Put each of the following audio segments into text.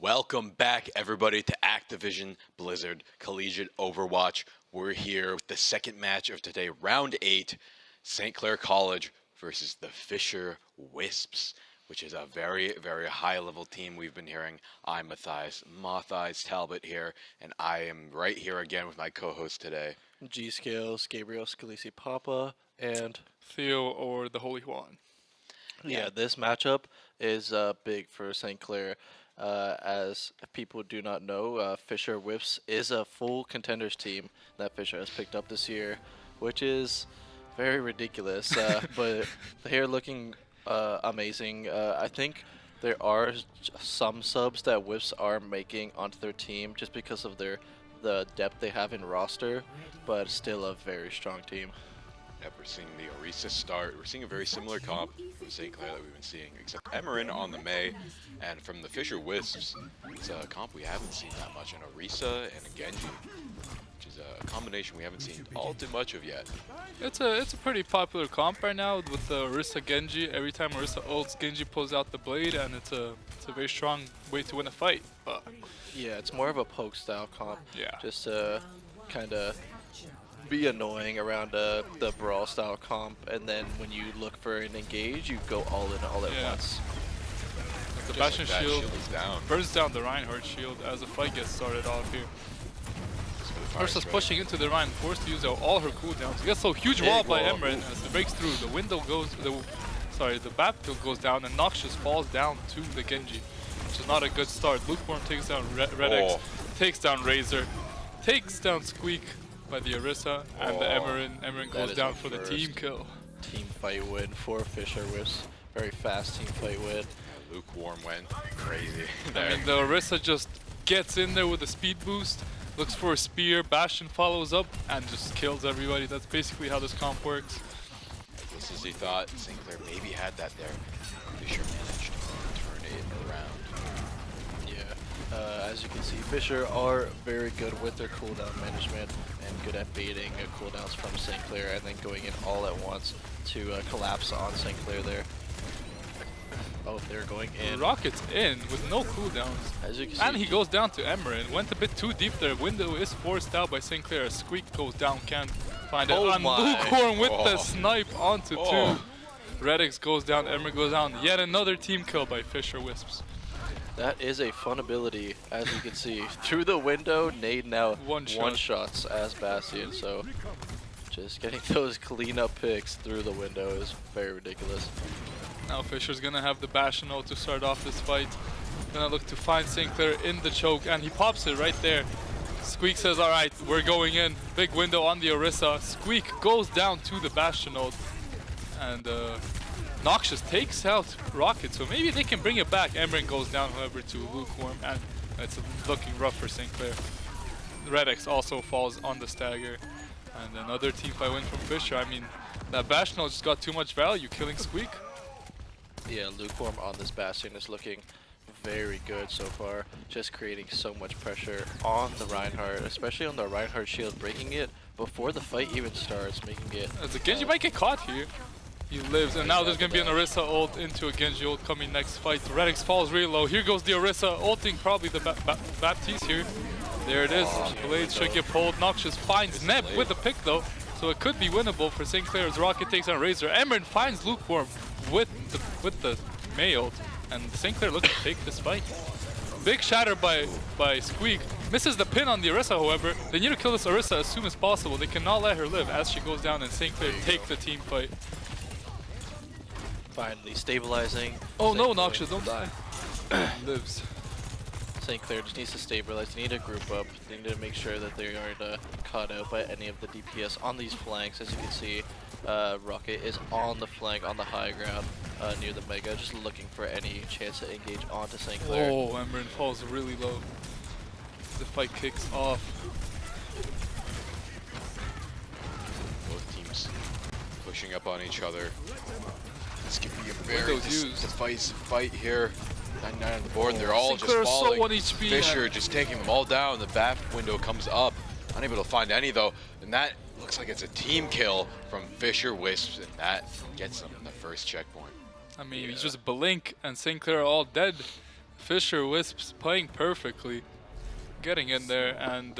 Welcome back, everybody, to Activision Blizzard Collegiate Overwatch. We're here with the second match of today, round 8, St. Clair College versus the Fisher Wisps, which is a very, very high-level team we've been hearing. I'm Matthias Talbot here, and I am right here again with my co-host today. G-Scales, Gabriel Scalisi Papa, and Theo or the Holy Juan. yeah, this matchup is big for St. Clair. As people do not know, Fisher Wisps is a full contenders team that Fisher has picked up this year, which is very ridiculous. But they are looking amazing. I think there are some subs that Wisps are making onto their team just because of the depth they have in roster, but still a very strong team. Yep, we're seeing the Orisa start. We're seeing a very similar comp from St. Clair that we've been seeing, except Emmerin on the Mei, and from the Fisher Wisps, it's a comp we haven't seen that much, an Orisa and a Genji, which is a combination we haven't seen all too much of yet. It's a pretty popular comp right now with the Orisa Genji. Every time Orisa ults, Genji pulls out the blade, and it's a very strong way to win a fight. But yeah, it's more of a poke style comp. Yeah. Just kind of be annoying around the brawl style comp, and then when you look for an engage, you go all in all at once. The Just Bastion like that, shield is down. burns down the Reinhardt shield as the fight gets started off here. Fire's Orisa's ready. pushing into the Rhine, forced to use all her cooldowns. Gets a huge wall by Emmerin as it breaks through. The window goes, the battlefield goes down, and Noxious falls down to the Genji, which is not a good start. Lukewarm takes down Redx, takes down Razor, takes down Squeak by the Orisa, and the Emmerin goes down for the team kill. Team fight win for Fisher Wisps. Very fast team fight win. Lukewarm went crazy. I mean, the Orisa just gets in there with a speed boost, looks for a spear, Bastion follows up, and just kills everybody. That's basically how this comp works. Just as he thought, St. Clair maybe had that there. Fisher managed to turn it around. Yeah, as you can see, Fisher are very good with their cooldown management and good at baiting cooldowns from St. Clair and then going in all at once to collapse on St. Clair there. Oh, they're going in. Rocket's in with no cooldowns. As you can see, And he goes down to Emmerin. Went a bit too deep there. Window is forced out by St. Clair. Squeak goes down, can't find it. Oh On my. Lukewarm with the snipe onto two. Redx goes down, Emmerin goes down. Yet another team kill by Fisher Wisps. that is a fun ability, as you can see. Through the window, nade now One shots as Bastion, so just getting those cleanup picks through the window is very ridiculous. Now Fisher's gonna have the Bastion ult to start off this fight. Gonna look to find St. Clair in the choke, and he pops it right there. Squeak says, alright, we're going in. Big window on the Orisa. Squeak goes down to the Bastion ult. And Noxious takes out Rocket, so maybe they can bring it back. Emmerin goes down, however, to Lukewarm, and it's looking rough for St. Clair. Redx also falls on the stagger. And another team fight win from Fisher. I mean, that Bastion ult just got too much value, killing Squeak. Yeah, Lukewarm on this Bastion is looking very good so far. Just creating so much pressure on the Reinhardt, especially on the Reinhardt shield, breaking it before the fight even starts, making it... As the Genji might get caught here. He lives, and now there's going to be an Orisa ult into a Genji ult coming next fight. Redx falls really low. Here goes the Orisa ulting probably the Baptiste here. There it is. Blade should get pulled. Noxious finds Neb with the pick though, so it could be winnable for St. Clair as Rocket takes on Razor. Emmerin finds Lukewarm with the Mei ult, and St. Clair looks to take this fight. Big shatter by Squeak. Misses the pin on the Orisa, however. They need to kill this Orisa as soon as possible. They cannot let her live as she goes down, and St. Clair take the team fight. Finally stabilizing. Oh St. no, Clair. Noxious, don't die. Lives. St. Clair just needs to stabilize. They need to group up. They need to make sure that they aren't caught out by any of the DPS on these flanks. As you can see, Rocket is on the flank, on the high ground, near the Mega, just looking for any chance to engage onto St. Clair. Oh, Emmerin falls really low. The fight kicks off. Both teams pushing up on each other. This could be a very decisive fight here. 99 on the board, and they're all St. just Clair falling. so 1 HP. Fisher just taking them all down. The back window comes up. Unable to find any though, and that looks like it's a team kill from Fisher Wisps, and that gets them the first checkpoint. I mean, you just blink and St. Clair are all dead. Fisher Wisps playing perfectly, getting in there, and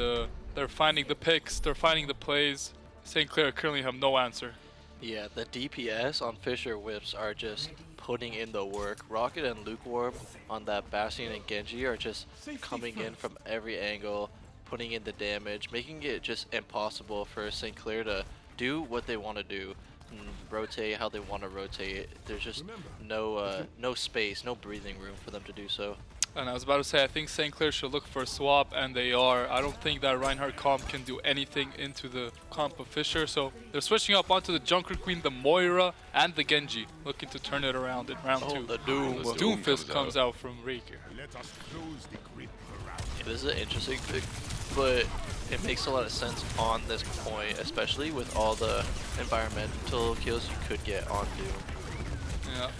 they're finding the picks, they're finding the plays. St. Clair currently have no answer. Yeah, the DPS on Fisher Whips are just putting in the work. Rocket and Lukewarm on that Bastion and Genji are just coming in from every angle, putting in the damage, making it just impossible for St. Clair to do what they want to do, and rotate how they want to rotate. There's just no space, no breathing room for them to do so. And I was about to say, I think St. Clair should look for a swap, and they are. I don't think that Reinhardt comp can do anything into the comp of Fisher, so they're switching up onto the Junker Queen, the Moira, and the Genji, looking to turn it around in round 2. The Doom. The Doomfist comes out from Raker. This is an interesting pick, but it makes a lot of sense on this point, especially with all the environmental kills you could get on Doom. Yeah.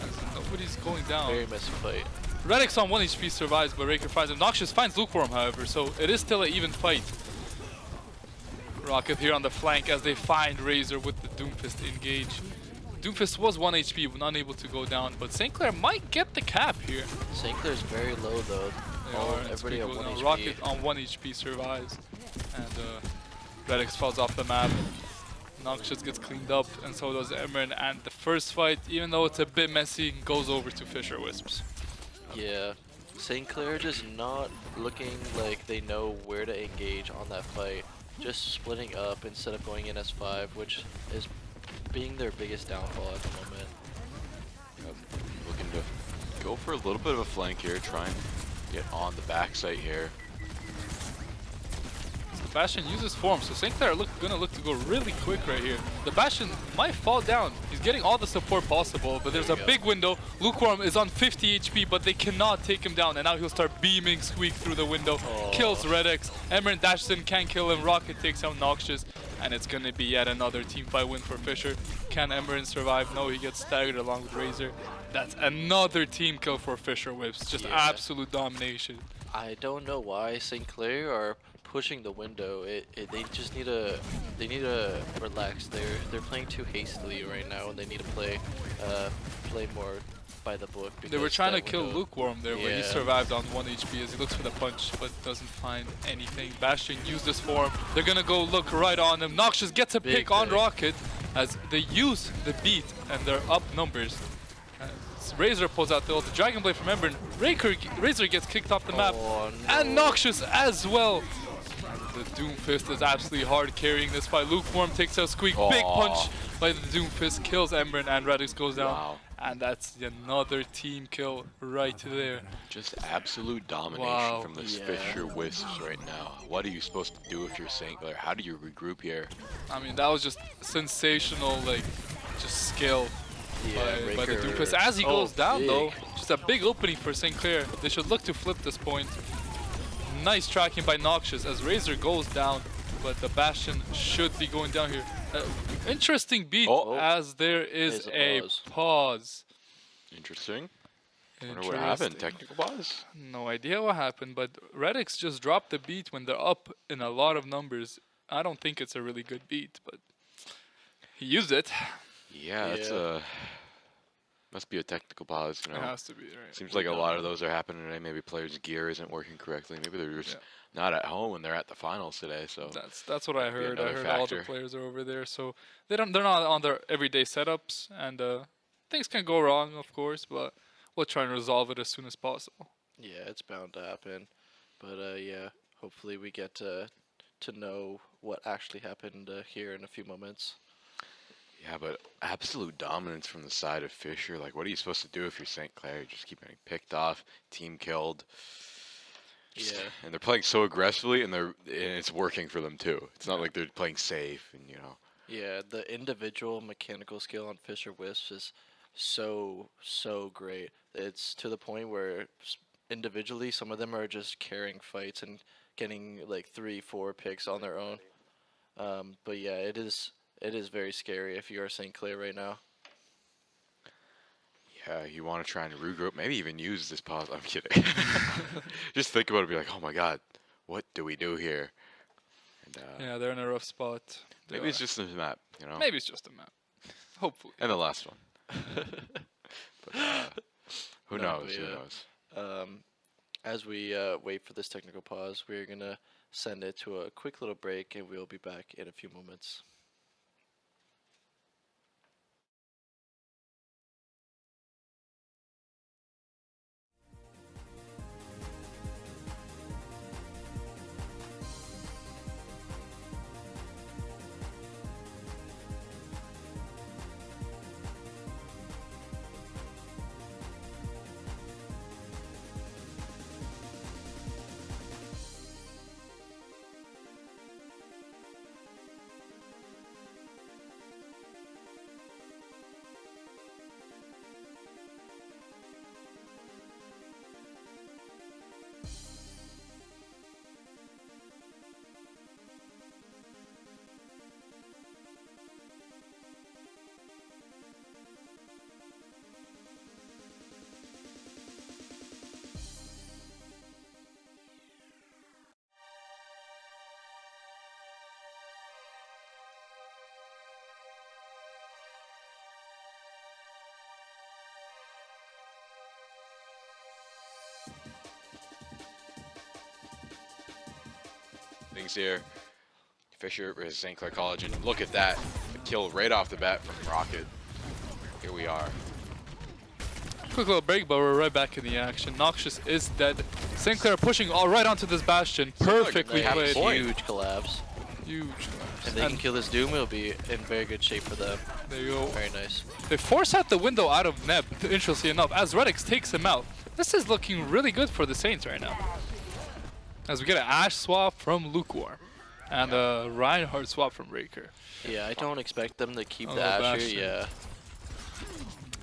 As nobody's going down. Very messy fight. Redix on 1 HP survives, but Raker finds him. Noxious finds Lukewarm, however, so it is still an even fight. Rocket here on the flank as they find Razor with the Doomfist engage. Doomfist was 1 HP, unable to go down, but St. Clair might get the cap here. St. Clair's very low though. They are, and Everybody at Speed 1 goes HP. down. Rocket on 1 HP survives, and Redix falls off the map. Noxious gets cleaned up, and so does Emran, and the first fight, even though it's a bit messy, goes over to Fisher Wisps. Yeah, St. Clair just not looking like they know where to engage on that fight. Just splitting up instead of going in as 5, which is being their biggest downfall at the moment. Looking to go for a little bit of a flank here, try and get on the backside here. The Bastion uses form, so St. Clair gonna look to go really quick right here. The Bastion might fall down. He's getting all the support possible, but there's a big window. Lukewarm is on 50 HP, but they cannot take him down, and now he'll start beaming Squeak through the window. Kills Redix. Emran dashes in, can't kill him. Rocket takes out Noxious, and it's gonna be yet another teamfight win for Fisher. Can Emran survive? No, he gets staggered along with Razor. That's another team kill for Fisher Whips. Just absolute domination. I don't know why St. Clair are pushing the window. They just need to relax. They're playing too hastily right now, and they need to play more by the book. They were trying to kill Lukewarm there, where he Yeah. survived on 1 HP as he looks for the punch, but doesn't find anything. Bastion used this form. They're gonna go look right on him. Noxious gets a pick on Rocket as they use the beat, and they're up numbers. Razor pulls out the ult. The Dragon Blade from Ember. Razor gets kicked off the map, and Noxious as well. The Doomfist is absolutely hard carrying this fight. Lukewarm takes out Squeak. Big punch by the Doomfist kills Ember, and Radix goes down. Wow. And that's another team kill right there. Just absolute domination from this Fisher Wisps right now. What are you supposed to do if you're St. Clair? How do you regroup here? I mean, that was just sensational, like, just skill by the Doomfist. As he goes down, though, just a big opening for St. Clair. They should look to flip this point. Nice tracking by Noxious as Razor goes down, but the Bastion should be going down here. Interesting beat as there is a pause. Interesting. Wonder what happened. Technical pause? No idea what happened, but Redix just dropped the beat when they're up in a lot of numbers. I don't think it's a really good beat, but he used it. Yeah, that's a... Must be a technical pause, you know. It has to be, right? Seems like a lot of those are happening today. Maybe players' gear isn't working correctly. Maybe they're just not at home and they're at the finals today. So that's what I heard. I heard all the factor. players are over there, so they're not on their everyday setups, and things can go wrong, of course, but we'll try and resolve it as soon as possible. Yeah, it's bound to happen, but yeah, hopefully we get to know what actually happened here in a few moments. Yeah, but absolute dominance from the side of Fisher. Like, what are you supposed to do if you're St. Clair? You just keep getting picked off, team killed. And they're playing so aggressively, and it's working for them too. It's not like they're playing safe, and you know. Yeah, the individual mechanical skill on Fisher Wisps is so great. It's to the point where individually some of them are just carrying fights and getting like 3-4 picks on their own. But yeah, it is very scary if you are St. Clair right now. Yeah, you want to try and regroup, maybe even use this pause. I'm kidding. Just think about it, be like, oh my god, what do we do here? And, yeah, they're in a rough spot. Maybe it's just the map, you know? Maybe it's just a map. Hopefully. And the last one. But Who No, knows? but Who yeah. knows? As we wait for this technical pause, we're gonna send it to a quick little break, and we'll be back in a few moments. Things here. Fisher versus St. Clair College, and look at that. The kill right off the bat from Rocket. Here we are. Quick little break, but we're right back in the action. Noxious is dead. St. Clair pushing all right onto this Bastion. Perfectly Nice. played. Point. Huge collapse. Huge. If they can kill this Doom, it'll be in very good shape for them. There you go. Very nice. They force out the window out of Neb, interestingly enough, as Redix takes him out. This is looking really good for the Saints right now. As we get an Ash swap from Lukewarm. And a Reinhardt swap from Raker. Yeah, I don't expect them to keep Oh, the Asher. Bastion. Yeah.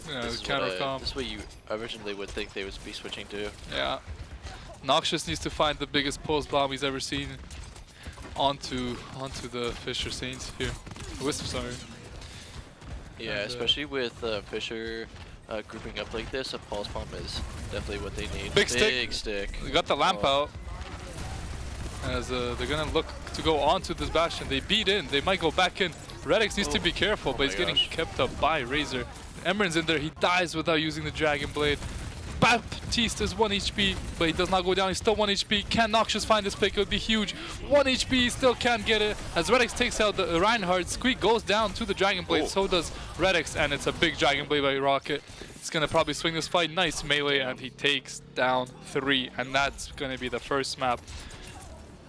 Yeah, This is counter what comp. this is what you originally would think they would be switching to. Yeah. Noxious needs to find the biggest post bomb he's ever seen onto the Fisher Saints here. Wisp, sorry. Yeah, And, especially with Fisher grouping up like this, a pulse bomb is definitely what they need. Big stick. Big stick. We got the lamp Oh. out. As they're gonna look to go onto this Bastion. They beat in. They might go back in. Redix needs to be careful, but my he's getting gosh. kept up by Razor. Emeron's in there. He dies without using the Dragon Blade. Baptiste is 1 HP, but he does not go down. He's still 1 HP. Can Noxious find this pick? It would be huge. 1 HP, still can't get it. As Redix takes out the Reinhardt, Squeak goes down to the Dragon Blade. Oh. So does Redix, and it's a big Dragon Blade by Rocket. It's gonna probably swing this fight. Nice melee, and he takes down 3, and that's gonna be the first map.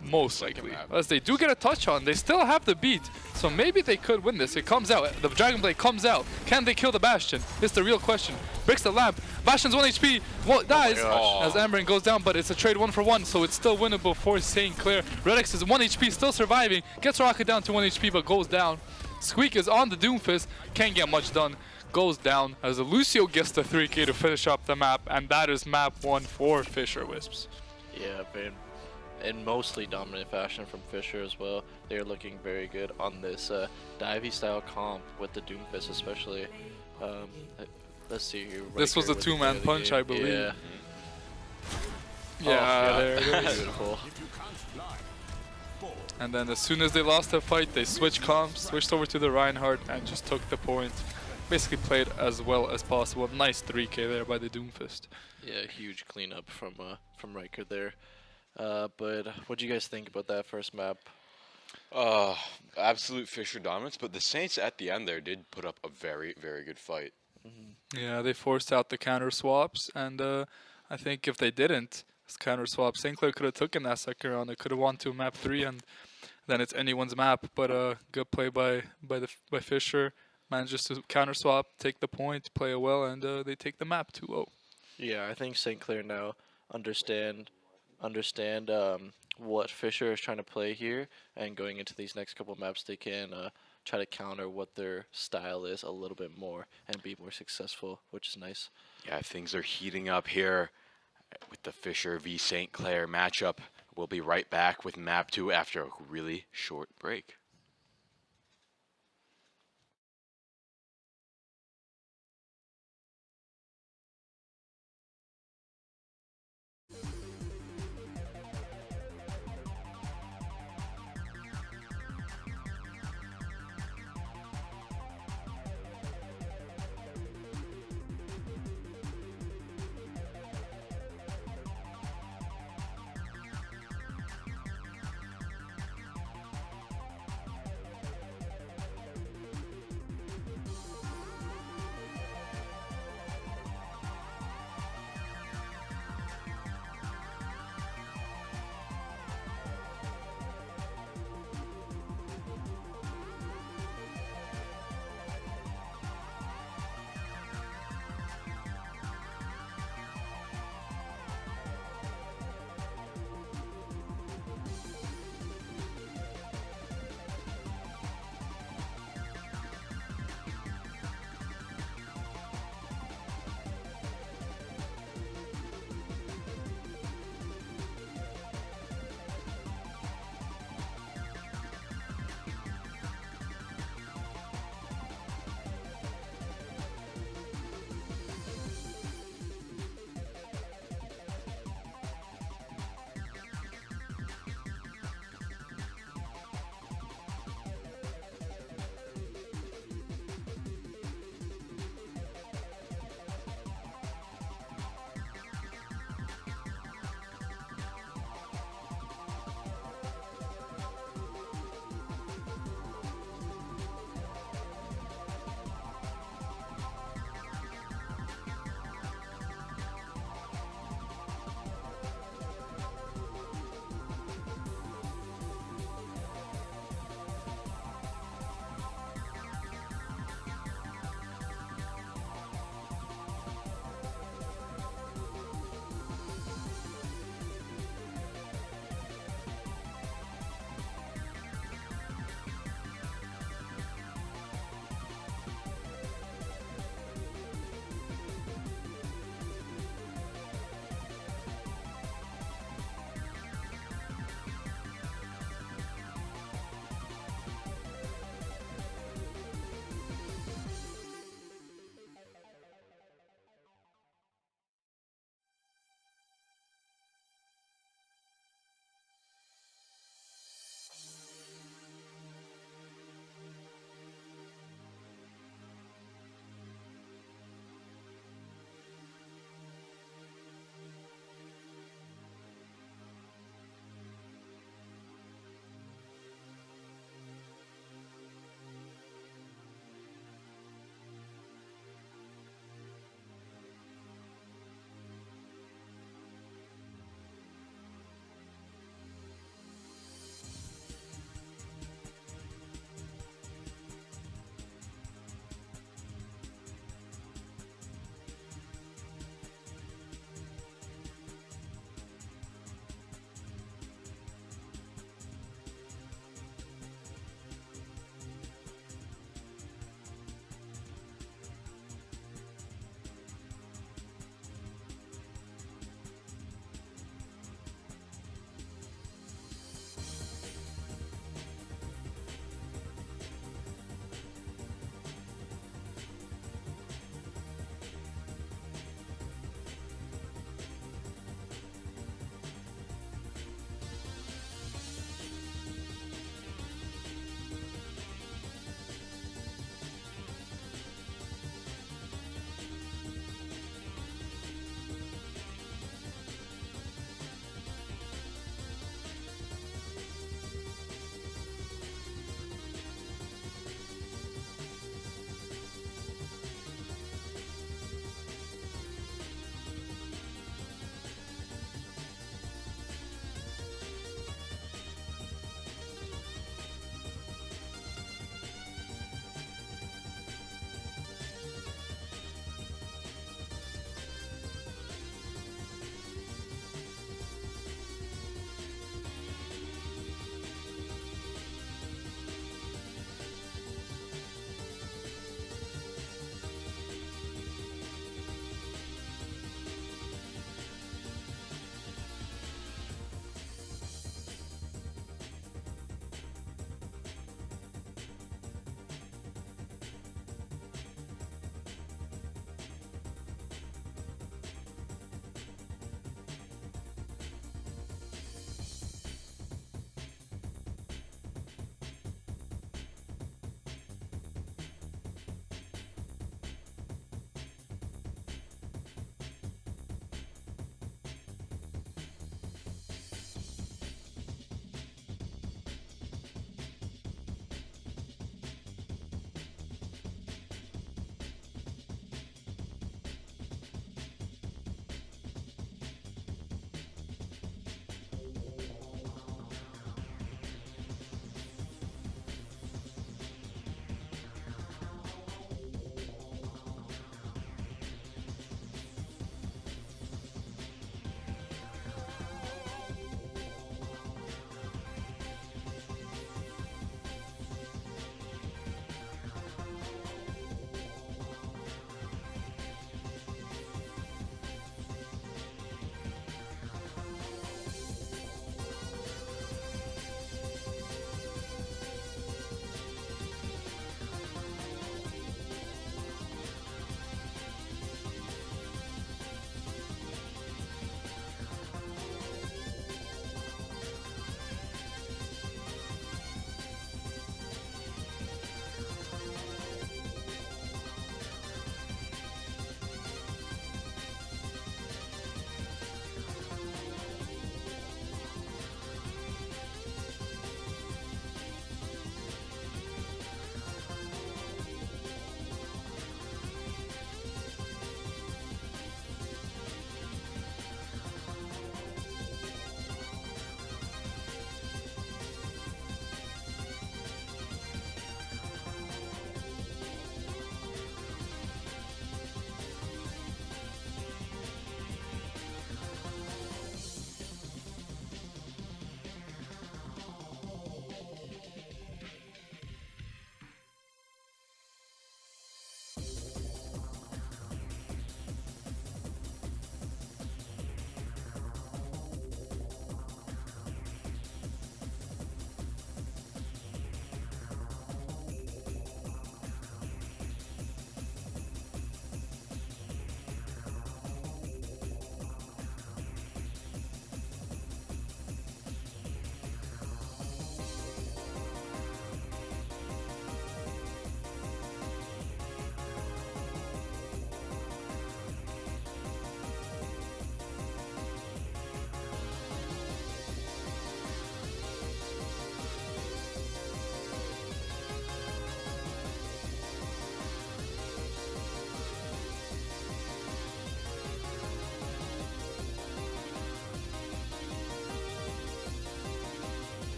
Most likely. map. As they do get a touch on, they still have the beat. So maybe they could win this. It comes out. The Dragon Blade comes out. Can they kill the Bastion? It's the real question. Breaks the lamp. Bastion's 1 HP. Well, dies gosh. as Amarin goes down, but it's a trade 1-for-1, so it's still winnable for St. Clair. Redix is 1 HP, still surviving. Gets Rocket down to 1 HP, but goes down. Squeak is on the Doomfist. Can't get much done. Goes down as Lucio gets the 3K to finish up the map, and that is map 1 for Fisher Wisps. Yeah, been in mostly dominant fashion from Fisher as well. They're looking very good on this divey style comp with the Doomfist especially. Let's see here. This was Riker a with two-man the punch, game. I believe. Yeah. Yeah, Oh, there it is. Beautiful. And then as soon as they lost the fight, they switched comps, switched over to the Reinhardt, and just took the point. Basically played as well as possible. Nice 3K there by the Doomfist. Yeah, huge cleanup from Riker there. But what do you guys think about that first map? Absolute Fisher dominance, but the Saints at the end there did put up a very, very good fight. Yeah, they forced out the counter swaps, and I think if they didn't, this counter swap, St. Clair could have taken that second round. They could have won to map 3, and then it's anyone's map. But good play by Fisher. Manages to counter swap, take the point, play it well, and they take the map 2-0. Yeah, I think St. Clair now understand what Fisher is trying to play here, and going into these next couple maps, they can try to counter what their style is a little bit more and be more successful, which is nice. Yeah, things are heating up here with the Fisher v St. Clair matchup. We'll be right back with map 2 after a really short break.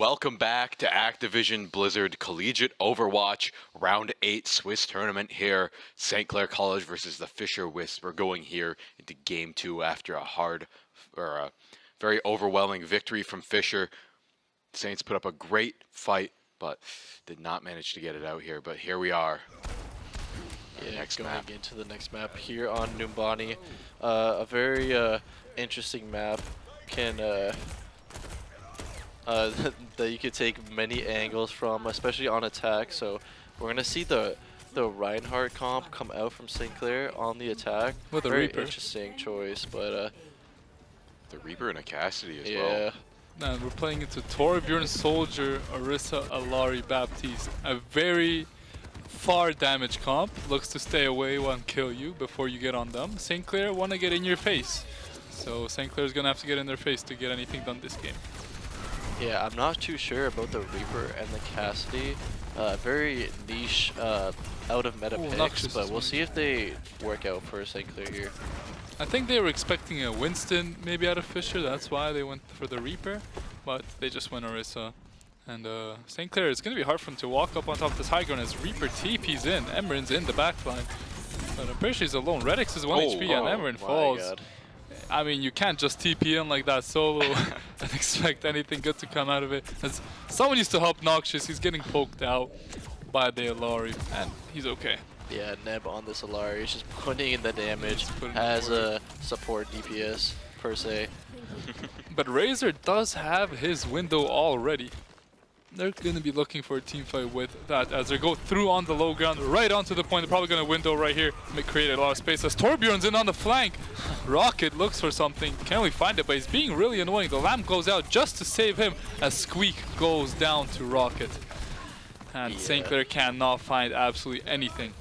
Welcome back to Activision Blizzard Collegiate Overwatch Round 8 Swiss tournament here. St. Clair College versus the Fisher Wisps. We're going here into Game 2 after a very overwhelming victory from Fisher. Saints put up a great fight, but did not manage to get it out here. But here we are. Yeah, Next going map. into the next map here on Numbani. A very interesting map. That you could take many angles from, especially on attack. So we're gonna see the Reinhardt comp come out from St. Clair on the attack. With a very Reaper. interesting choice, but The Reaper and a Cassidy as yeah. well. And we're playing into Torbjorn, Soldier, Orisa, Alari, Baptiste. A very far damage comp. Looks to stay away and kill you before you get on them. St. Clair want to get in your face. So St. Clair's going to have to get in their face to get anything done this game. Yeah, I'm not too sure about the Reaper and the Cassidy. Very niche, out of meta Ooh, picks, Noxious but is we'll winning. see if they work out for St. Clair here. I think they were expecting a Winston maybe out of Fisher. That's why they went for the Reaper. But they just went Orisa. And St. Clair, it's going to be hard for him to walk up on top of this high ground as Reaper TP's in. Emeren's in the backline. But I'm pretty sure he's alone. Redix is 1 HP and Emeren my falls. God. I mean, you can't just TP in like that solo and expect anything good to come out of it. As someone used to help Noxious, he's getting poked out by the Alari, and he's okay. Yeah, Neb on this Alari is just putting in the damage Just putting as in the a support DPS per se. But Razor does have his window already. They're going to be looking for a team fight with that as they go through on the low ground, right onto the point. They're probably going to window right here, create a lot of space. As Torbjorn's in on the flank, Rocket looks for something, can't really find it, but he's being really annoying. The lamp goes out just to save him as Squeak goes down to Rocket. And St. Yeah. Clair cannot find absolutely anything.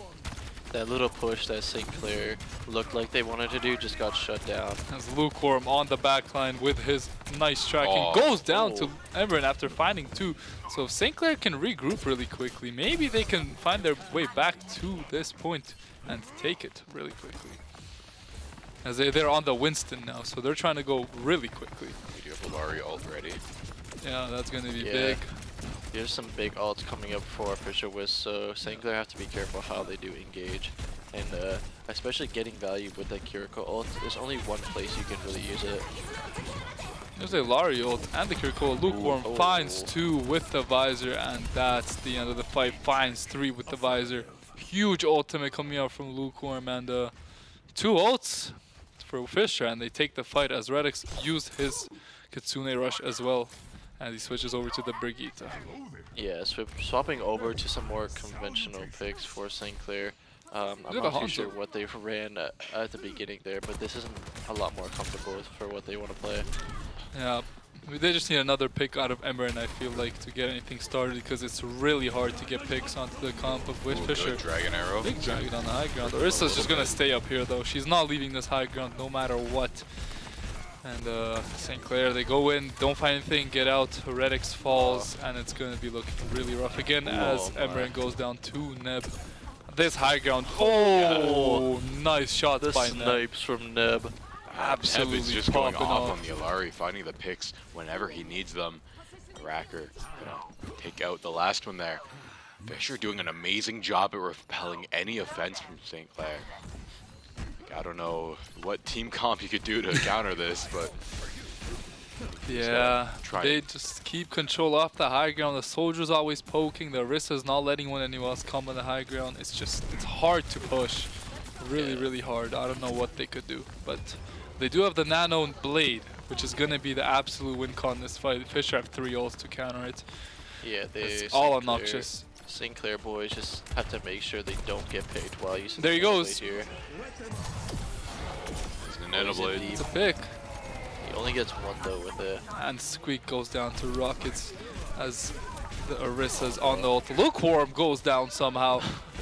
That little push that St. Clair looked like they wanted to do just got shut down. As Lukewarm on the backline with his nice tracking Oh. goes down to Oh. Emeren after finding two. So if St. Clair can regroup really quickly, maybe they can find their way back to this point and take it really quickly. As they're on the Winston now, so they're trying to go really quickly. We do have Alari ult ready. Yeah, that's going to be Yeah. big. There's some big ults coming up for Fisher Wisp, so St. Clair have to be careful how they do engage. And especially getting value with the Kiriko ult, there's only one place you can really use it. There's a Lari ult and the Kiriko. Lukewarm Ooh. finds 2 with the visor, and that's the end of the fight. Finds 3 with the visor. Huge ultimate coming out from Lukewarm, and 2 ults for Fisher, and they take the fight as Redix used his Kitsune rush as well. And he switches over to the Brigitte. Yeah, swapping over to some more conventional picks for St. Clair. I'm Look not at too sure Hanzo. what they ran at the beginning there, but this is a lot more comfortable for what they want to play. Yeah, they just need another pick out of Ember, and I feel like to get anything started, because it's really hard to get picks onto the comp of Ooh, Fisher. good Dragon Arrow. Big dragon on the high ground. Orisa's just gonna stay up here though. She's not leaving this high ground no matter what. And St. Clair, they go in, don't find anything, get out. Redix falls, and it's gonna be looking really rough again as my. Emeren goes down to Neb. This high ground. Oh, nice shots The by Neb. snipes from Neb. Absolutely Neb is just going popping off off. on the Alari, finding the picks whenever he needs them. Racker gonna take out the last one there. Fisher doing an amazing job at repelling any offense from St. Clair. Like, I don't know what team comp you could do to counter this, but Yeah, try they it. just keep control off the high ground. The soldier's always poking. The Orisa's not letting anyone else come on the high ground. It's hard to push. Really, Yeah. really hard. I don't know what they could do, but they do have the Nano Blade, which is gonna be the absolute win con in this fight. Fisher have 3 ults to counter it. Yeah, they It's all obnoxious. St. Clair boys just have to make sure they don't get picked while using There he the Nano goes. Blade here. it's the Nano Poison Blade. deep. It's a pick. He only gets one though with it. And Squeak goes down to Rockets as the Orisa's on the ult. Lukewarm goes down somehow.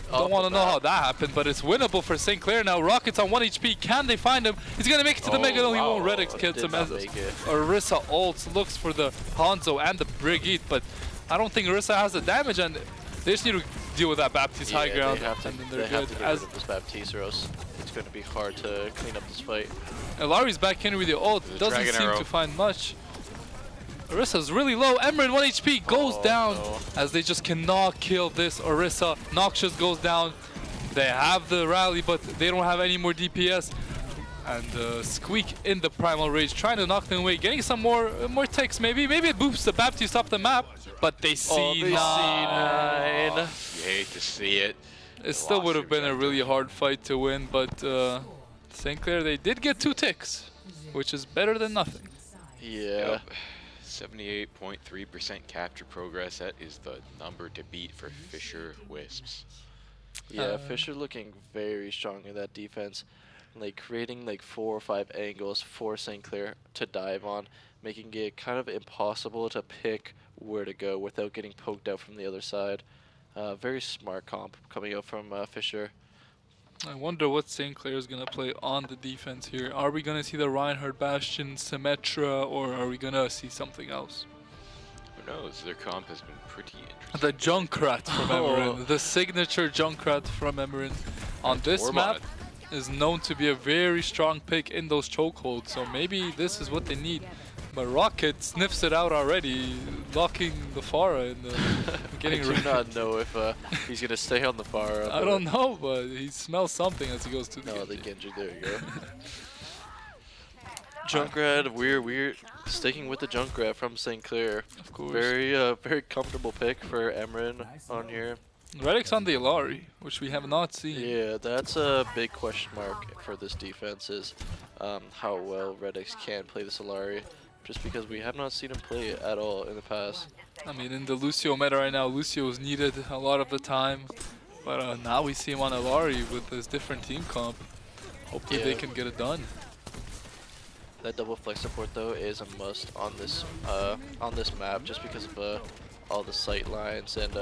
Don't want to know how that happened, but it's winnable for St. Clair now. Rockets on 1 HP. Can they find him? He's going to make it to the Oh, Mega. No, he wow. won't. Redix kills Did him not as make it. Orisa ults, looks for the Hanzo and the Brigitte, but I don't think Orisa has the damage, and they just need to deal with that Baptiste high ground, they have to, and then they they're have good. to get As rid of this Baptiste or else it's going to be hard to clean up this fight. Alari's back in with the ult, The doesn't Dragon seem Arrow. to find much. Orissa's really low. Emran 1 HP goes down no. as they just cannot kill this Orisa. Noxious goes down. They have the rally, but they don't have any more DPS. And Squeak in the Primal Rage, trying to knock them away, getting some more ticks maybe. Maybe it boosts the Baptiste off the map, but they see They nine. C9. You hate to see it. It still would have been a really hard fight to win, but St. Clair, they did get 2 ticks, which is better than nothing. Yeah. 78.3% capture progress. That is the number to beat for Fisher Wisps. Yeah, Fisher looking very strong in that defense. Like creating like 4 or 5 angles for St. Clair to dive on, making it kind of impossible to pick where to go without getting poked out from the other side. Very smart comp coming out from Fisher. I wonder what St. Clair is going to play on the defense here. Are we going to see the Reinhardt Bastion, Symmetra, or are we going to see something else? Who knows? Their comp has been pretty interesting. The Junkrat from Emerin, the signature Junkrat from Emerin on this map is known to be a very strong pick in those chokeholds, so maybe this is what they need. But Rocket sniffs it out already, locking the Pharah and getting I do not know if he's gonna stay on the Pharah. I don't know, but he smells something as he goes to the No, the Genji. Genji, there you go. Junkrat, weird. Sticking with the Junkrat from St. Clair. Of course. Very comfortable pick for Emran on here. Redix on the Ilari, which we have not seen. Yeah, that's a big question mark for this defense is how well Redix can play the Solari, just because we have not seen him play it at all in the past. I mean, in the Lucio meta right now, Lucio is needed a lot of the time, but now we see him on Ilari with this different team comp. Hopefully they can get it done. That double flex support though is a must on this map, just because of all the sight lines and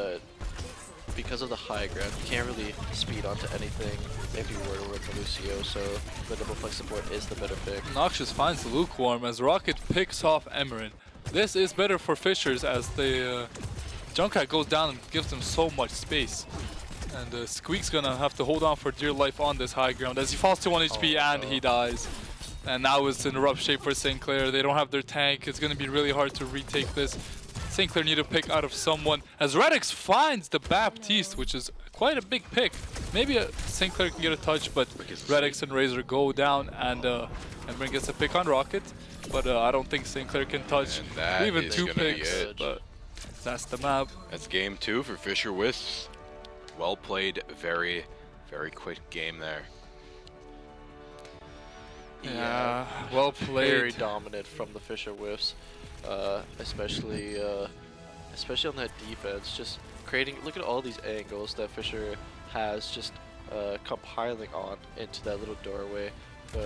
because of the high ground. You can't really speed onto anything if you were to work the Lucio, so the double flex support is the better pick. Noxious finds the Lukewarm as Rocket picks off Emerin. This is better for Fishers as the Junkrat goes down and gives them so much space. And Squeak's gonna have to hold on for dear life on this high ground as he falls to 1 HP and he dies. And now it's in rough shape for St. Clair. They don't have their tank. It's gonna be really hard to retake this. St. Clair need to pick out of someone as Redix finds the Baptiste, which is quite a big pick. Maybe St. Clair can get a touch, but Redix and Razor go down and Emran gets a pick on Rocket. But I don't think St. Clair can touch even 2 picks, but that's the map. That's game 2 for Fisher Wisps. Well played, very quick game there. Yeah, well played. Very dominant from the Fisher Wisps, especially on that defense. Just creating. Look at all these angles that Fisher has just compiling on into that little doorway.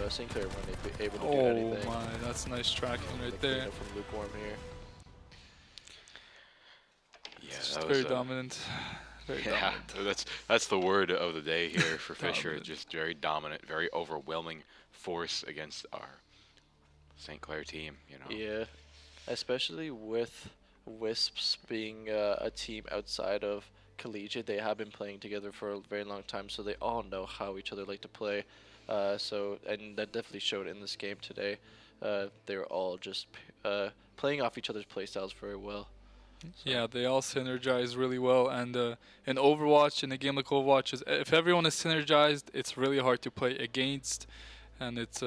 St. Clair weren't able to do anything. Oh my, that's nice tracking right there. From Lukewarm here. Yeah, It's that just was very dominant. Very yeah, dominant. that's the word of the day here for Fisher. Dominant. Just very dominant, very overwhelming force against our St. Clair team. You know. Yeah, especially with Wisps being a team outside of Collegiate. They have been playing together for a very long time, so they all know how each other like to play. And that definitely showed in this game today. They were all just playing off each other's playstyles very well. Yeah, they all synergize really well, and in Overwatch, in a game like Overwatch, if everyone is synergized, it's really hard to play against, and it's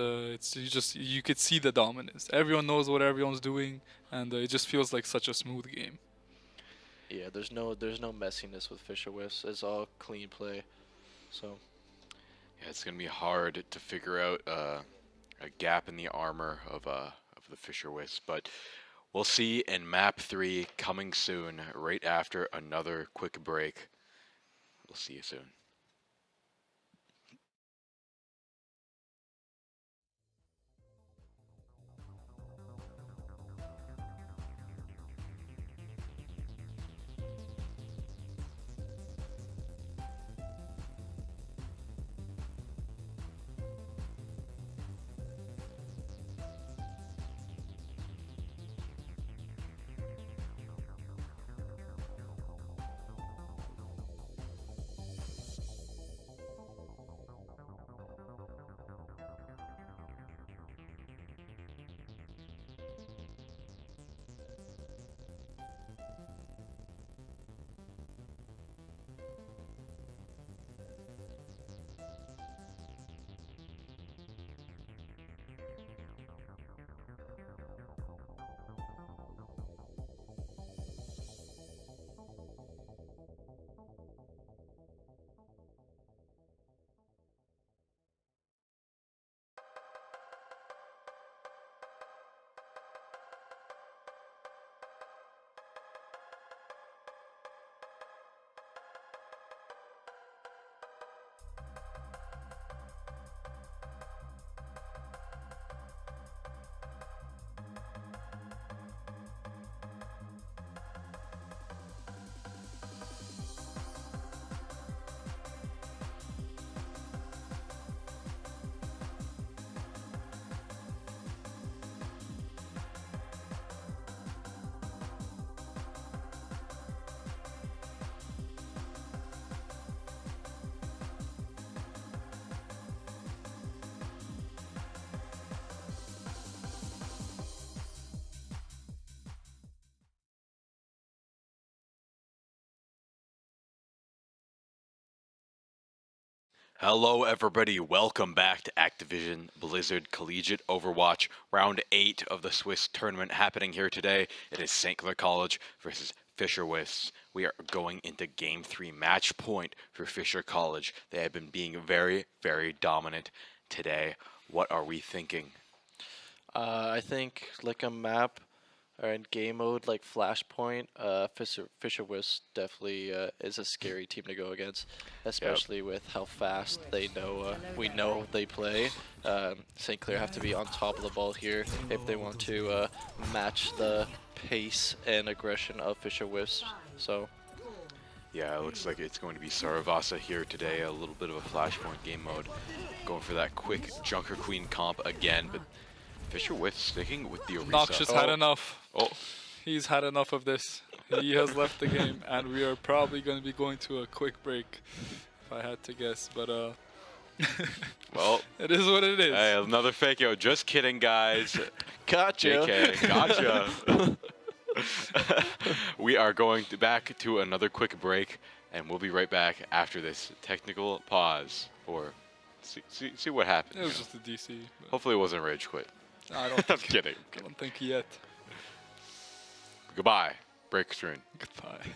you could see the dominance. Everyone knows what everyone's doing, and it just feels like such a smooth game. Yeah, there's no messiness with Fisher Wisps. It's all clean play. So Yeah, it's gonna be hard to figure out a gap in the armor of the Fisher Wisps, but we'll see in map 3 coming soon, right after another quick break. We'll see you soon. Hello, everybody. Welcome back to Activision Blizzard Collegiate Overwatch, round 8 of the Swiss tournament happening here today. It is St. Clair College versus Fisher Wisps. We are going into Game 3 match point for Fisher College. They have been being very, very dominant today. What are we thinking? I think like a map or in game mode like Flashpoint, Fisher Wisp definitely is a scary team to go against, especially with how fast they know we know they play. St. Clair have to be on top of the ball here if they want to match the pace and aggression of Fisher Wisp. So Yeah, it looks like it's going to be Saravasa here today. A little bit of a flashpoint game mode. Going for that quick Junker Queen comp again, but Fisher Wisp sticking with the Orisa. Noxious had enough. Oh, He's had enough of this. He has left the game, and we are probably going to be going to a quick break, if I had to guess. But well, it is what it is. hey, another fake out. Just kidding, guys. gotcha. JK, gotcha. We are going back to another quick break, and we'll be right back after this technical pause. Or see what happens. It was just a DC. But Hopefully it wasn't rage quit. I don't I'm think, kidding. I don't think yet. Goodbye. Break screen. Goodbye.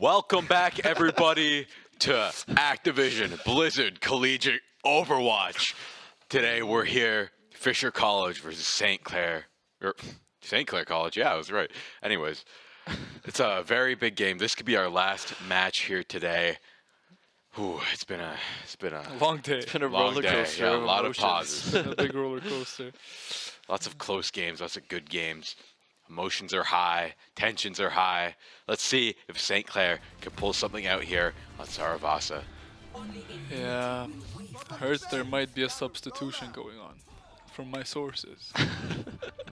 Welcome back, everybody, to Activision, Blizzard, Collegiate, Overwatch. Today we're here, Fisher College versus St. Clair. St. Clair College, yeah, I was right. Anyways, it's a very big game. This could be our last match here today. Ooh, it's been a Long day. It's been a long roller day. coaster. Yeah, a of lot of emotions. pauses. A big roller coaster. Lots of close games, lots of good games. Emotions are high, tensions are high. Let's see if St. Clair can pull something out here on Saravasa. Yeah, heard there might be a substitution going on from my sources.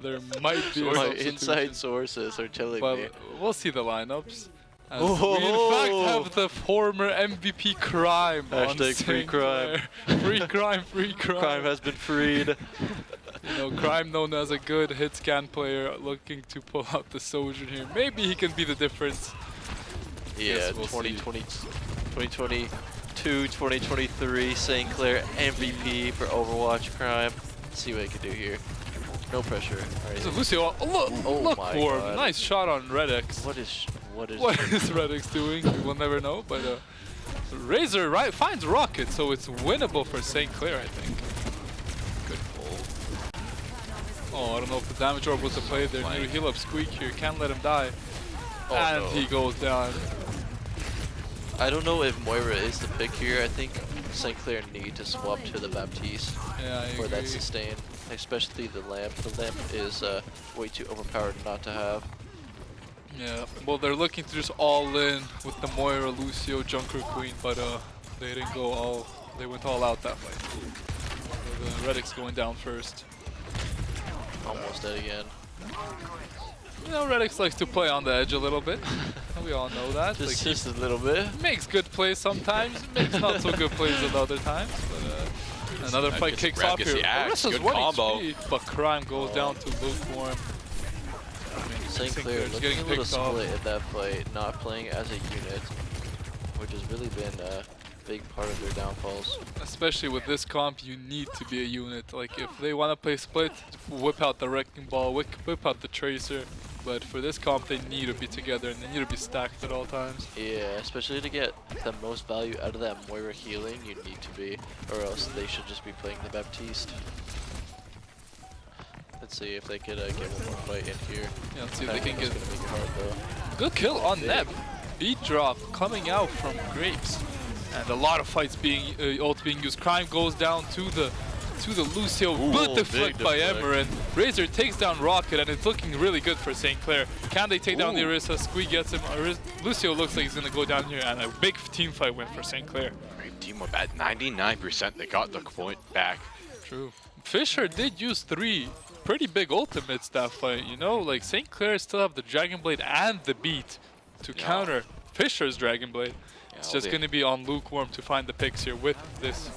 There might be a My substitution. inside sources are telling me. But we'll see the lineups. As Oh. we in fact have the former MVP Crime on Hashtag free St. crime. Clair. Free crime, free crime. Crime has been freed. You know, Crime known as a good hit scan player looking to pull out the Sojourn here. Maybe he can be the difference. Yeah, Guess we'll 2020, 2022, 2023, St. Clair MVP for Overwatch Crime. Let's see what he can do here. No pressure. Alright. So Lucio, look Oh my for him. God. Nice shot on Redx. What is What is Redx doing? We'll never know. But Razor finds Rocket, so it's winnable for St. Clair, I think. Good pull. Oh, I don't know if the damage orb was a play there. Need to heal up Squeak here. Can't let him die. Oh, And no. he goes down. I don't know if Moira is the pick here. I think St. Clair need to swap to the Baptiste Yeah, I for agree. that sustain. Especially the lamp. The lamp is way too overpowered not to have. Yeah, well, they're looking to just all in with the Moira, Lucio, Junker Queen, but they didn't go all. They went all out that fight. So the Redix going down first. Almost dead again. You know, Redix likes to play on the edge a little bit. We all know that. Like, Just a little bit. he makes good plays sometimes, makes not so good plays at other times. But another Nice. fight Gets kicks grab, off gets here. the axe. Arissa's Good 1 combo. HP, but Crime goes down to lukewarm. I mean, St. Clair Clair's looking getting a little picked off. split in that fight, not playing as a unit, which has really been a big part of their downfalls. Especially with this comp, you need to be a unit. Like, if they want to play split, whip out the Wrecking Ball, whip out the Tracer. But for this comp, they need to be together and they need to be stacked at all times. Yeah, especially to get the most value out of that Moira healing, you need to be, or else they should just be playing the Baptiste. Let's see if they could get one more fight in here. Yeah, let's see if they can get... Gonna make it hard though. Good kill on Big. Neb. Beat drop coming out from Grapes. And a lot of fights being, ult being used. Crime goes down to the Lucio. Good big deflect by deflect. Emeren. Razor takes down Rocket and it's looking really good for St. Clair. Can they take down the Orisa? Squeak gets him. Lucio looks like he's going to go down here and a big team fight win for St. Clair. Great teamwork at 99%. They got the point back. True. Fisher did use 3 pretty big ultimates that fight, you know? Like, St. Clair still have the Dragon Blade and the Beat to counter Fisher's Dragon Blade. It's just going to be on lukewarm to find the picks here with this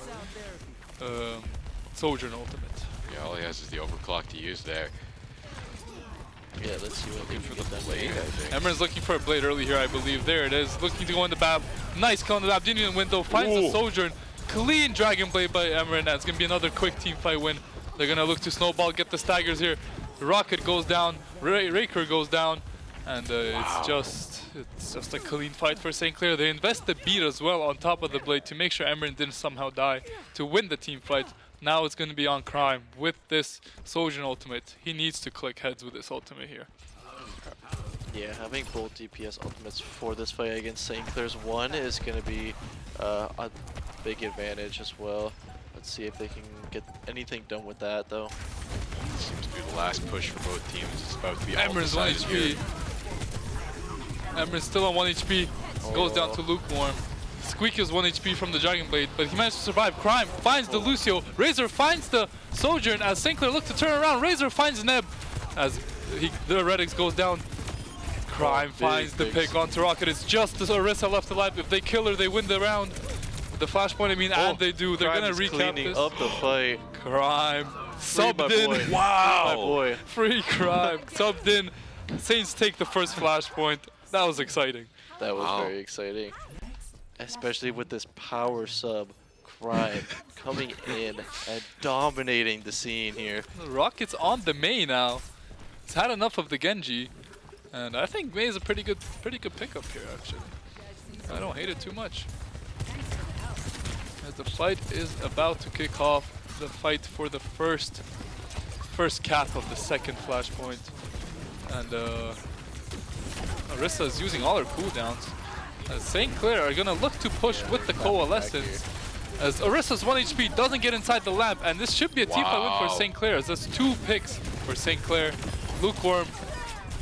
Sojourn ultimate. Yeah, all he has is the overclock to use there. Yeah, let's see what we Looking can for get the done blade, here. I think. Emeren's looking for a blade early here, I believe. There it is. Looking to go in the BAB. Nice kill on the BAB. Didn't even window. Finds the Sojourn. Clean Dragon Blade by Emeren. That's going to be another quick team fight win. They're going to look to snowball, get the staggers here. Rocket goes down. Raker goes down. And it's just a clean fight for St. Clair. They invest the beat as well on top of the blade to make sure Emeren didn't somehow die to win the team fight. Now it's going to be on Crime with this Sojourn ultimate. He needs to click heads with this ultimate here. Yeah, having both DPS ultimates for this fight against St. Clair's 1 is going to be a big advantage as well. Let's see if they can get anything done with that, though. Seems to be the last push for both teams. It's about to be all Emeren's 1 decided HP. here. Emeren's still on 1 HP. Goes down to lukewarm. Squeak is 1 HP from the Dragon Blade, but he managed to survive. Crime finds the Lucio. Razor finds the Sojourn as St. Clair look to turn around. Razor finds Neb as the Redix goes down. Crime finds the pick onto Rocket. It's just the Orisa left alive. If they kill her, they win the round. The flashpoint, I mean, and they do. They're Crime going is to recap cleaning this. up the fight. Crime. Free my Subbed in. boy. Wow. My boy. Free Crime. Subbed in. Saints take the first flashpoint. That was exciting. That was very exciting. Especially with this power sub, Crime coming in and dominating the scene here. Rocket's on the Mei now. He's had enough of the Genji. And I think Mei is a pretty good pickup here, actually. I don't hate it too much. As the fight is about to kick off, the fight for the first cap of the second flashpoint. And Orisa is using all her cooldowns. As St. Clair are gonna look to push with the Coalescence. As Orisa's 1 HP doesn't get inside the lamp, and this should be a team fight win for St. Clair, as that's 2 picks for St. Clair. Lukewarm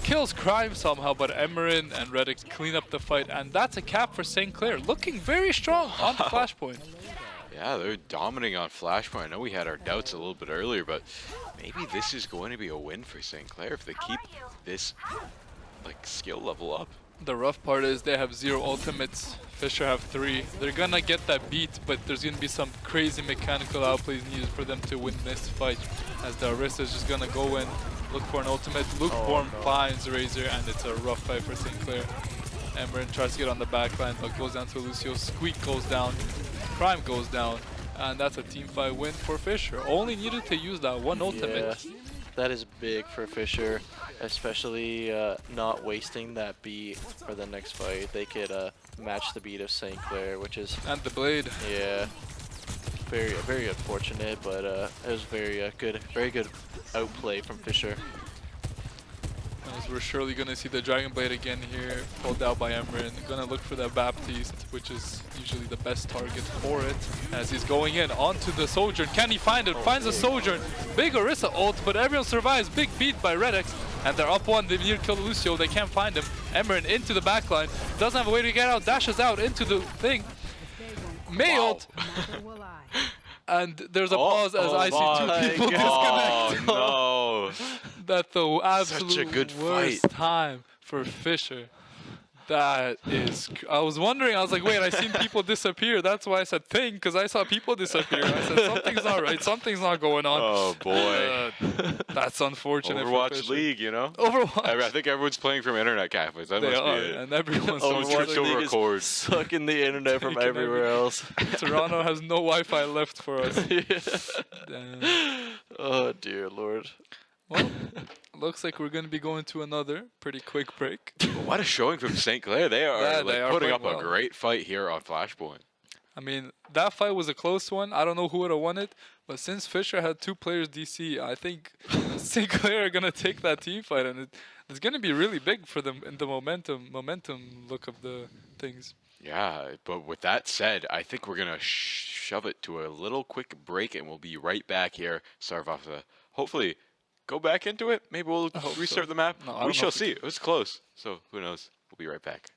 kills Crime somehow, but Emerin and Redix clean up the fight, and that's a cap for St. Clair, looking very strong on the Flashpoint. Yeah, they're dominating on Flashpoint. I know we had our doubts a little bit earlier, but maybe this is going to be a win for St. Clair if they keep this like skill level up. The rough part is they have 0 ultimates. Fisher have 3. They're gonna get that beat, but there's gonna be some crazy mechanical outplays needed for them to win this fight. As the Orisa is just gonna go in, look for an ultimate. Lukewarm finds Razor, and it's a rough fight for St. Clair. Emerin tries to get on the backline, but goes down to Lucio. Squeak goes down, Prime goes down, and that's a team fight win for Fisher. Only needed to use that one ultimate. Yeah, that is big for Fisher, especially not wasting that beat for the next fight. They could match the beat of St. Clair, which is... And the blade. Yeah, very unfortunate, but it was very good outplay from Fisher. As we're surely going to see the Dragon Blade again here, pulled out by Emerin. Going to look for that Baptiste, which is usually the best target for it. As he's going in onto the Sojourn. Can he find it? Finds the Sojourn. Big Orisa ult, but everyone survives. Big beat by Redix. And they're up 1. They need to kill Lucio. They can't find him. Emerin into the backline. Doesn't have a way to get out. Dashes out into the thing. May ult. And there's a pause as I see 2 people disconnect. Oh no! That's the absolute Such a good worst fight. time for Fisher. That is... I was wondering, I was like, wait, I seen people disappear. That's why I said thing, because I saw people disappear. I said, something's not right. Something's not going on. Oh boy. That's unfortunate for Overwatch Fisher. League, you know? Overwatch. I think everyone's playing from internet cafes. That They must are, be it. and everyone's Someone so tripped over a is cord. sucking the internet from Taking everywhere else. Toronto has no Wi-Fi left for us. Damn. Oh dear lord. Well, looks like we're going to be going to another pretty quick break. What a showing from St. Clair. They are, Yeah, like, they are putting playing up well. a great fight here on Flashpoint. I mean, that fight was a close one. I don't know who would have won it, but since Fisher had 2 players DC, I think St. Clair are gonna take that team fight, and it's gonna be really big for them in the momentum look of the things. Yeah, but with that said, I think we're going to shove it to a little quick break, and we'll be right back here. Start off the... Hopefully... Go back into it. Maybe we'll hope restart so. the map. No, I We don't know shall if we see. It was close. So who knows? We'll be right back.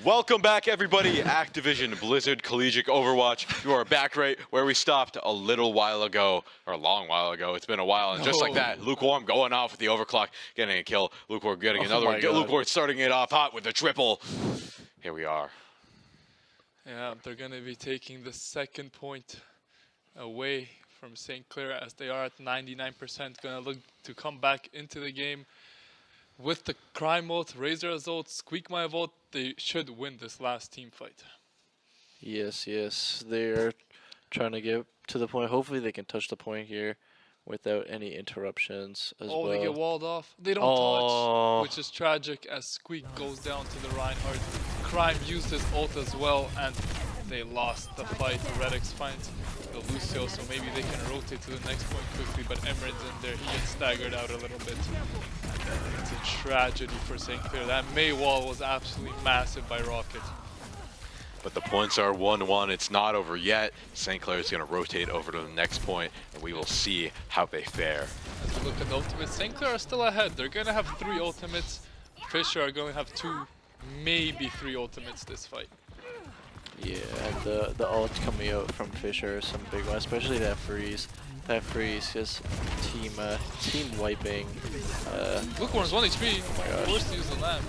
Welcome back, everybody. Activision, Blizzard, Collegiate, Overwatch. You are back right where we stopped a little while ago, or a long while ago. It's been a while, and just like that, Lukewarm going off with the overclock, getting a kill. Lukewarm getting another one. Lukewarm starting it off hot with the triple. Here we are. Yeah, they're going to be taking the second point away from St. Clair as they are at 99%. Going to look to come back into the game. With the Crime ult, Razor as ult, Squeak my vote, they should win this last team fight. Yes, yes. They're trying to get to the point. Hopefully they can touch the point here without any interruptions as well. Oh, they get walled off. They don't touch, which is tragic as Squeak goes down to the Reinhardt. Crime used his ult as well, and they lost the fight. Redix finds the Lucio, so maybe they can rotate to the next point quickly, but Emran's in there. He gets staggered out a little bit. It's a tragedy for St. Clair. That Mei wall was absolutely massive by Rocket. But the points are 1-1. It's not over yet. St. Clair is going to rotate over to the next point, and we will see how they fare. As we look at the ultimates, St. Clair are still ahead. They're going to have 3 ultimates. Fisher are going to have 2, maybe 3 ultimates this fight. Yeah, and the ult coming out from Fisher is some big one, especially that freeze. That freeze just team wiping. Lukewarm's 1 HP. Oh my gosh. Forced to use the lamp.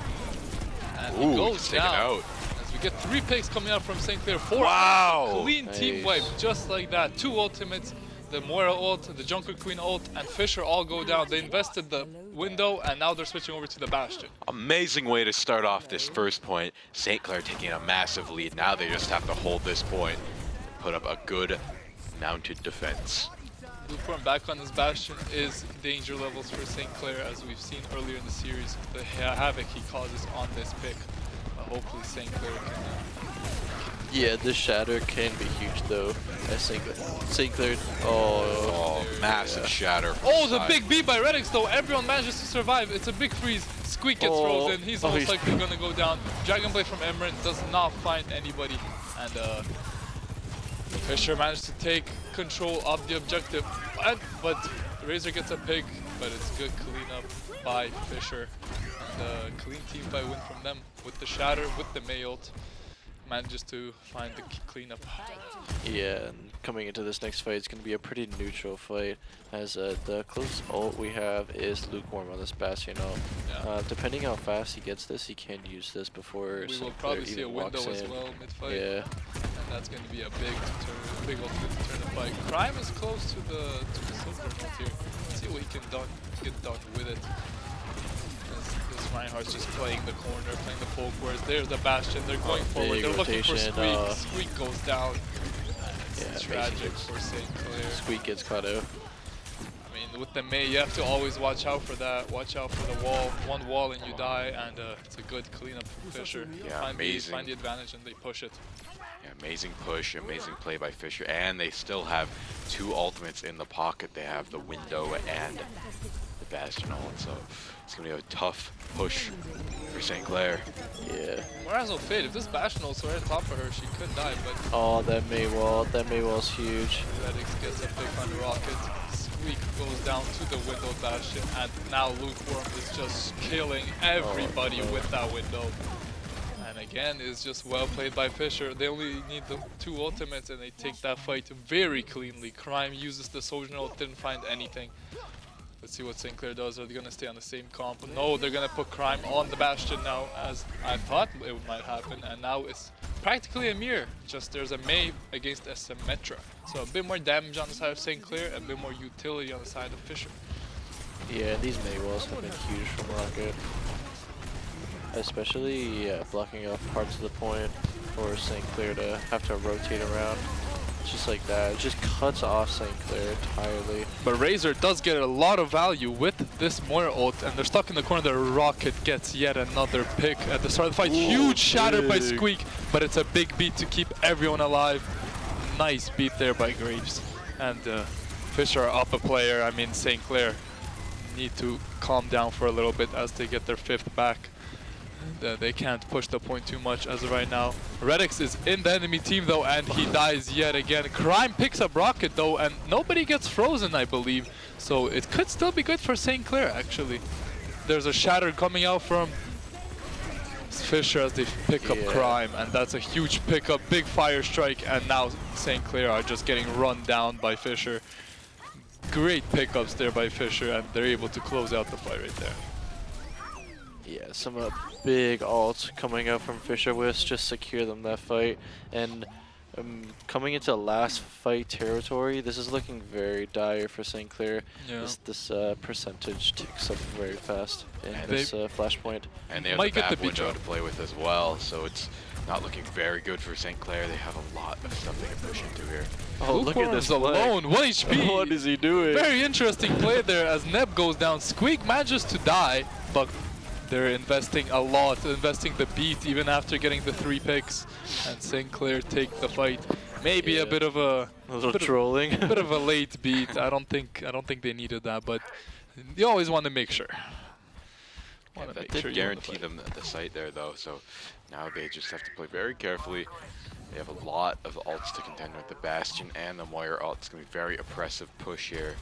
And he Ooh, goes taken down. out. As we get 3 picks coming out from St. Clair. 4 Wow. clean team wipe, just like that. 2 ultimates. The Moira ult, the Junker Queen ult, and Fisher all go down. They invested the window, and now they're switching over to the Bastion. Amazing way to start off this first point. St. Clair taking a massive lead. Now they just have to hold this point and put up a good mounted defense. Lukewarm back on his Bastion is danger levels for St. Clair, as we've seen earlier in the series. The havoc he causes on this pick. Hopefully St. Clair can... Yeah, this shatter can be huge though. I think St. Clair. Oh, massive shatter. Oh, the big beat by Redix though. Everyone manages to survive. It's a big freeze. Squeak gets frozen. He's most likely going to go down. Dragonblade from Emran does not find anybody. And Fisher managed to take control of the objective. But Razor gets a pick, but it's good cleanup by Fisher. And clean team fight win from them with the shatter, with the Mei ult. Manages to find the cleanup. Yeah, and coming into this next fight, it's going to be a pretty neutral fight, as the closest ult we have is Lukewarm on this Bastion ult. Yeah. Depending how fast he gets this, he can use this before we will St. probably Clair see a even window walks as in. well mid-fight. Yeah. And that's going to be a big ultimate to turn the fight. Crime is close to the silver ult here. Let's see what he can get done with it. This Reinhardt's just playing the corner, playing the poke, whereas there's the Bastion. They're going forward. They're looking for Squeak. Squeak goes down. It's tragic for St. Clair. Squeak gets caught out. I mean, with the Mei, you have to always watch out for that. Watch out for the wall. One wall and you die, and it's a good cleanup from Fisher. Yeah, amazing. Find the advantage and they push it. Yeah, amazing push, amazing play by Fisher, and they still have 2 ultimates in the pocket. They have the window and the Bastion ult, so it's going to be a tough push for St. Clair. Yeah. Moira's no fit. If this Bastion ult's right on top of her, she could die, but... Oh, that Mei wall's huge. Redix gets a pick on Rocket. Squeak goes down to the window Bastion, and now Lukewarm is just killing everybody with that window. And again, it's just well played by Fisher. They only need the 2 ultimates, and they take that fight very cleanly. Crime uses the Sojourn ult, didn't find anything. Let's see what St. Clair does. Are they going to stay on the same comp? No, they're going to put Crime on the Bastion now, as I thought it might happen. And now it's practically a mirror. Just there's a Mei against a Symmetra. So a bit more damage on the side of St. Clair, a bit more utility on the side of Fisher. Yeah, these Mei walls have been huge from Rocket. Especially blocking off parts of the point for St. Clair to have to rotate around. Just like that, it just cuts off St. Clair entirely. But Razor does get a lot of value with this Moira ult, and they're stuck in the corner. The Rocket gets yet another pick at the start of the fight. Huge shatter by Squeak, but it's a big beat to keep everyone alive. Nice beat there by Graves. And Fisher are up a player. I mean, St. Clair need to calm down for a little bit as they get their 5th back. They can't push the point too much as of right now. Redix is in the enemy team though, and he dies yet again. Crime picks up Rocket though, and nobody gets frozen, I believe. So it could still be good for St. Clair, actually. There's a shatter coming out from Fisher as they pick up Yeah. Crime, and that's a huge pickup, big fire strike, and now St. Clair are just getting run down by Fisher. Great pickups there by Fisher, and they're able to close out the fight right there. Yeah, some big ults coming out from Fisher Wisps just secure them that fight. And coming into last fight territory, this is looking very dire for St. Clair. Yeah. This percentage ticks up very fast in And this flashpoint. And they have Might the get the map beat window up. to play with as well, so it's not looking very good for St. Clair. They have a lot of stuff they can push into here. Oh, look at this Lukewarm's alone, 1 HP. What is he doing? Very interesting play there as Neb goes down. Squeak manages to die, but they're investing a lot, investing the beat even after getting the 3 picks. And St. Clair take the fight. Maybe Yeah. a bit of a little bit of- trolling. bit of a late beat. I don't think they needed that, but you always want to make sure. Yeah, Wanna that make did sure you win the guarantee fight. them the site there, though, so now they just have to play very carefully. They have a lot of ults to contend with. The Bastion and the Moira ult. It's going to be very oppressive push here.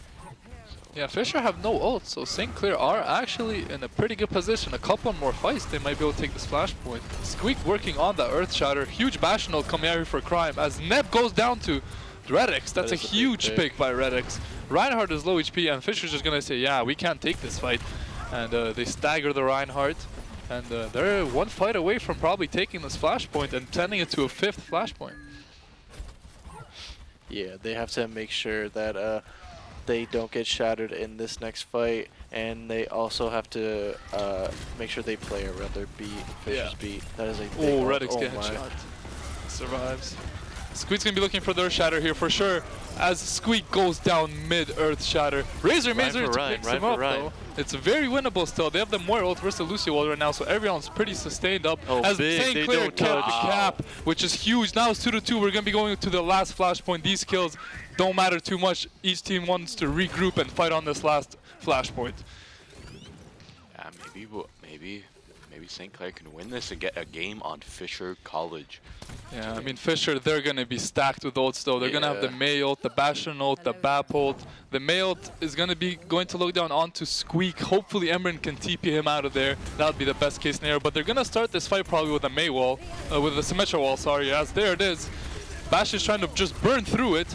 Yeah, Fisher have no ult, so St. Clair are actually in a pretty good position. A couple more fights, they might be able to take this flashpoint. Squeak working on the Earth Shatter. Huge Bastion ult coming out here for Crime as Neb goes down to Redix. That's a is a big huge pick. pick by Redix. Reinhardt is low HP, and Fisher's just going to say, yeah, we can't take this fight. And they stagger the Reinhardt. And they're 1 fight away from probably taking this flashpoint and turning it to a 5th flashpoint. Yeah, they have to make sure that they don't get shattered in this next fight, and they also have to make sure they play around their beat, Fisher's Yeah. beat. That is a Oh, big one. Redix Oh getting my. shot. Survives. Squeak's gonna be looking for the Earth Shatter here for sure. As Squeak goes down mid Earth Shatter. Razor Ryan for Mazer Ryan, picks Ryan him for up Ryan. though. It's very winnable still. They have the Moira ult versus the Lucio ult right now, so everyone's pretty sustained up. Oh, as big. St. They Clair don't kept the touch. cap, which is huge. Now it's 2-2. We're gonna be going to the last flashpoint. These kills don't matter too much. Each team wants to regroup and fight on this last flashpoint. Yeah, maybe St. Clair can win this and get a game on Fisher College. Yeah, I mean Fisher, they're gonna be stacked with ults though. They're gonna have the Yeah. Mei ult, the Bastion ult, the Bap ult. The Mei ult is gonna be going to look down onto Squeak. Hopefully Emran can TP him out of there. That would be the best case scenario. But they're gonna start this fight probably with a Mei wall, with a Symmetra wall. Sorry, as there it is. Bastion's trying to just burn through it.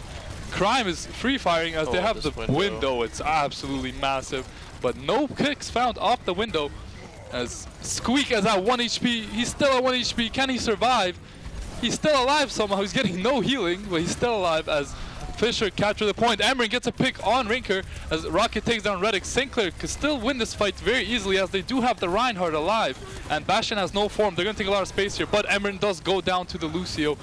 Crime is free firing as they Oh, have the this window. window. It's absolutely massive, but no kicks found off the window. As Squeak is at 1 HP, he's still at 1 HP. Can he survive? He's still alive somehow. He's getting no healing, but he's still alive as Fisher captures the point. Emran gets a pick on Rinker as Rocket takes down Redix. St. Clair could still win this fight very easily as they do have the Reinhardt alive. And Bastion has no form. They're going to take a lot of space here, but Emran does go down to the Lucio.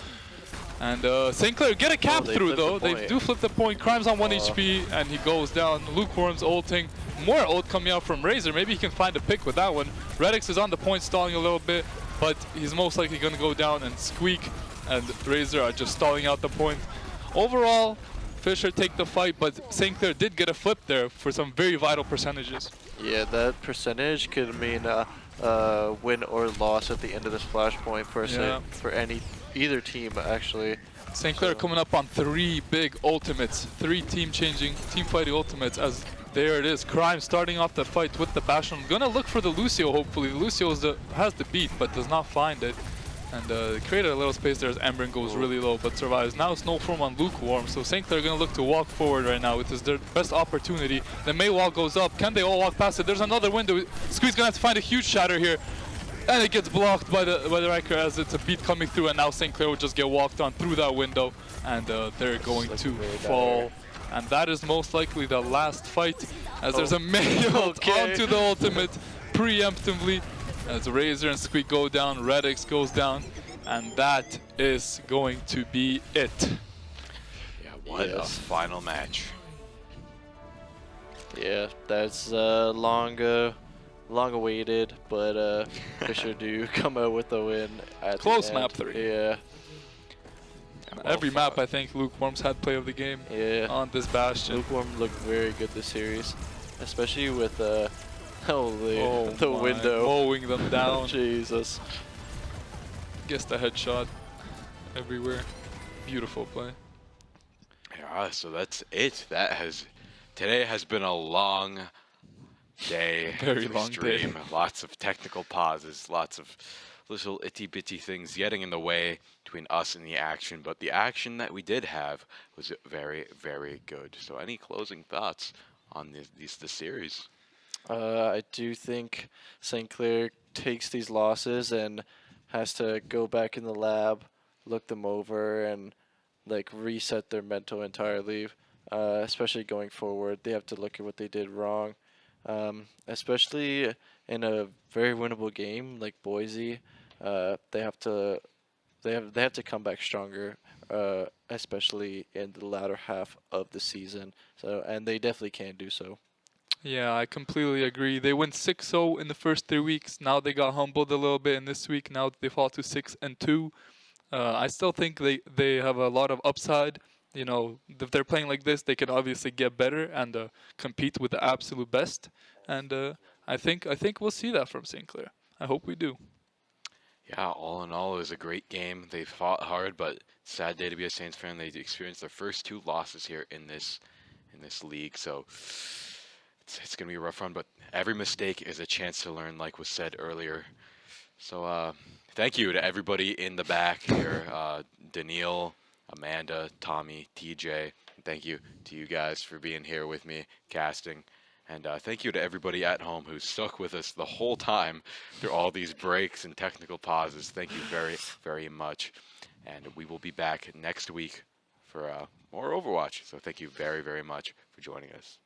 And St. Clair get a cap they through flip the though. They point. do flip the point. Crime's on 1 HP and he goes down. Lukewarm's ulting. More ult coming out from Razor. Maybe he can find a pick with that one. Redix is on the point stalling a little bit, but he's most likely going to go down, and Squeak and Razor are just stalling out the point. Overall, Fisher take the fight, but St. Clair did get a flip there for some very vital percentages. Yeah, that percentage could mean win or loss at the end of this flashpoint Yeah. for either team actually. St. Clair coming up on 3 big ultimates, 3 team-changing, team-fighting ultimates as there it is. Crime starting off the fight with the Bastion. Gonna look for the Lucio, hopefully. The Lucio has the beat, but does not find it. And created a little space there as Emran goes really low, but survives. Now it's no form on Lukewarm, so St. Clair gonna look to walk forward right now. It is their best opportunity. The Mei wall goes up. Can they all walk past it? There's another window. Squeak's gonna have to find a huge shatter here. And it gets blocked by the Riker as it's a beat coming through, and now St. Clair will just get walked on through that window, and they're going to fall. And that is most likely the last fight, as there's a Mei ult Okay. onto the ultimate preemptively, as Razor and Squeak go down, Redix goes down, and that is going to be it. Yeah, what a Yes. final match. Yeah, that's long awaited, but Fisher do come out with the win at the Close end. map 3. Yeah, Well Every map, fought. I think, Lukewarm's had play of the game yeah. on this Bastion. Lukewarm looked very good this series, especially with the Oh my, window. mowing them down. Jesus. Gets the headshot everywhere. Beautiful play. Yeah, so that's it. Today has been a long day. Very of long day. stream. Lots of technical pauses, lots of little itty bitty things getting in the way between us and the action. But the action that we did have was very, very good. So, any closing thoughts on the series? I do think St. Clair takes these losses and has to go back in the lab, look them over, and like reset their mental entirely. Especially going forward, they have to look at what they did wrong. Especially in a very winnable game like Boise, they have to they have to come back stronger, especially in the latter half of the season. So, and they definitely can do so. Yeah, I completely agree. They went 6-0 in the first 3 weeks. Now they got humbled a little bit in this week. Now they fall to 6-2. I still think they have a lot of upside. You know, if they're playing like this, they can obviously get better and compete with the absolute best. And I think we'll see that from St. Clair. I hope we do. Yeah, all in all, it was a great game. They fought hard, but sad day to be a Saints fan. They experienced their first 2 losses here in this league. So it's gonna be a rough run, but every mistake is a chance to learn, like was said earlier. So thank you to everybody in the back here, Daniil, Amanda, Tommy, TJ. Thank you to you guys for being here with me, casting. And thank you to everybody at home who stuck with us the whole time through all these breaks and technical pauses. Thank you very, very much. And we will be back next week for more Overwatch. So thank you very, very much for joining us.